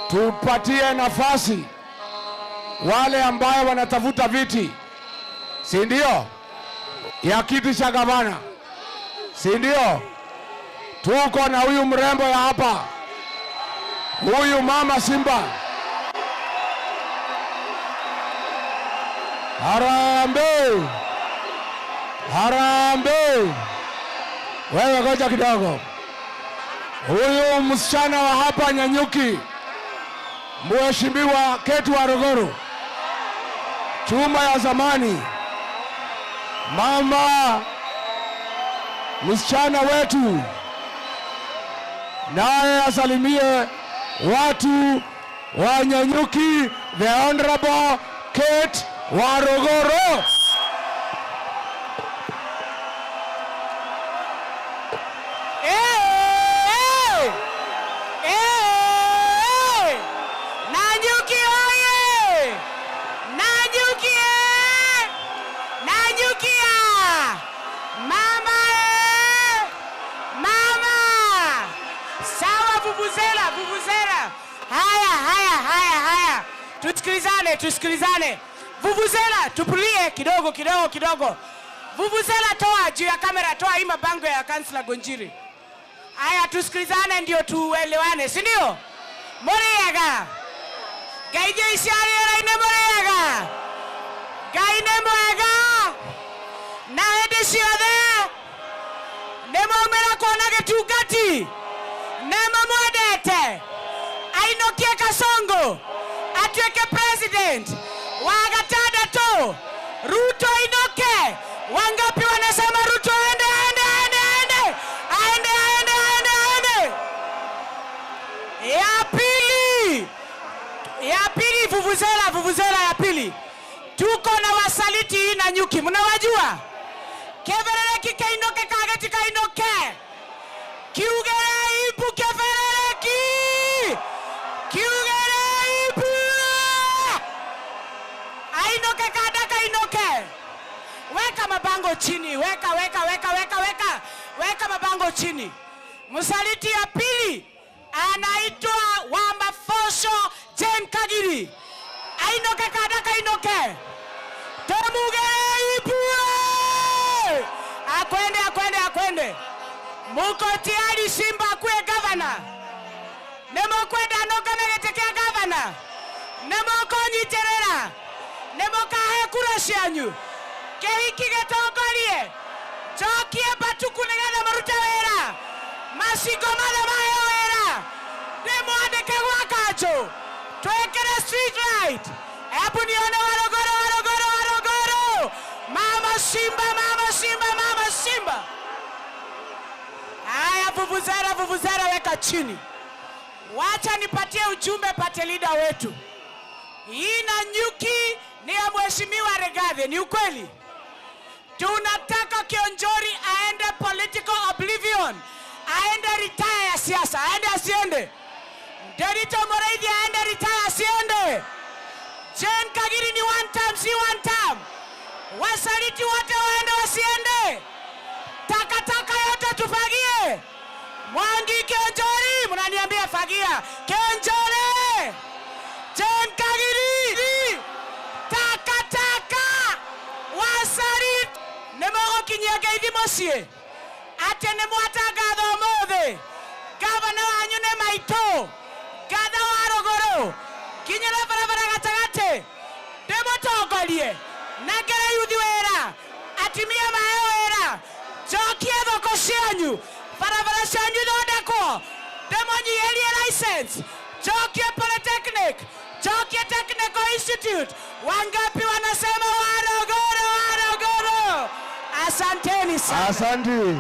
tupatie nafasi wale ambao wanatafuta viti, si ndio? Ya kiti cha gavana, si ndio? Tuko na huyu mrembo ya hapa, huyu mama Simba. Harambee! Harambee! Wewe ngoja kidogo. Huyu msichana wa hapa Nyanyuki, Mheshimiwa Kate Waruguru, chuma ya zamani, mama msichana wetu, naye asalimie watu wa Nyanyuki. The Honorable Kate Waruguru. Vuvuzela. Haya. Tusikilizane. Vuvuzela, tupulie kidogo. Vuvuzela, toa juu ya kamera, toa hii mabango ya Kansla Gonjiri. Haya, tusikilizane ndio tuelewane, si ndio? Moriega. Gaije isiari raine moriega. Gaine moega. Na hede siode. Nemo umera kona getugati. Nema Mwadete Ainokie Kasongo atueke president Wagatada to Ruto inoke. Wangapi wanasema Ruto aende. Ya pili vuvuzela ya pili. Tuko na wasaliti na Nyuki, mnawajua? Kevereleki kainoke kageti kainoke. Kiugere ipu kevereleki. Kiugere ipu. Ainoke kadaka inoke. Weka mabango chini. Weka mabango chini. Msaliti ya pili anaitwa Wambafosho Jen Kagiri. Ainoke kadaka inoke. Tomugere ipu. Akwende. Muko tayari Simba kwe gavana? Nemo kwenda nogamegetekea gavana? Nemo konyiterera? Nemo kahe kurashianyu? Kehiki getogorie? Jokie batuku negana maruta wera? Masigo mada mayo wera? Nemo adeke wakajo? Tuekere street light? Ebu nione Waruguru. Mama Simba. Haya, vuvuzela weka chini. Wacha nipatie ujumbe pate leader wetu. Hii Nanyuki ni ya Mheshimiwa Rigathi, ni ukweli? Tunataka Kionjori aende political oblivion. Aende retire ya siasa. Aende asiende? Derito Moreithi aende retire asiende? Jen Kagiri ni one term, si one term. Wasaliti wote waende wasiende? Takataka yote tufagie. Mwangi Kionjori, mnaniambia fagia. Kionjori. Jen Kagiri. Takataka. Wasaliti. Nemogo kinyage idimosie. Ate nemwata gadho mothe. Gavana wanyu ne maito. Gadha Waruguru. Kinyere barabara gatagate. Demotongorie. Nagere yuthi wera. Atimia mayo wera. Jokie thoko cianyu. Barabara cianyu thondekwo. Demonyi elie license. Jokie Polytechnic. Jokie Technical Institute. Wangapi wanasema Waruguru? Asanteni sana. Asante.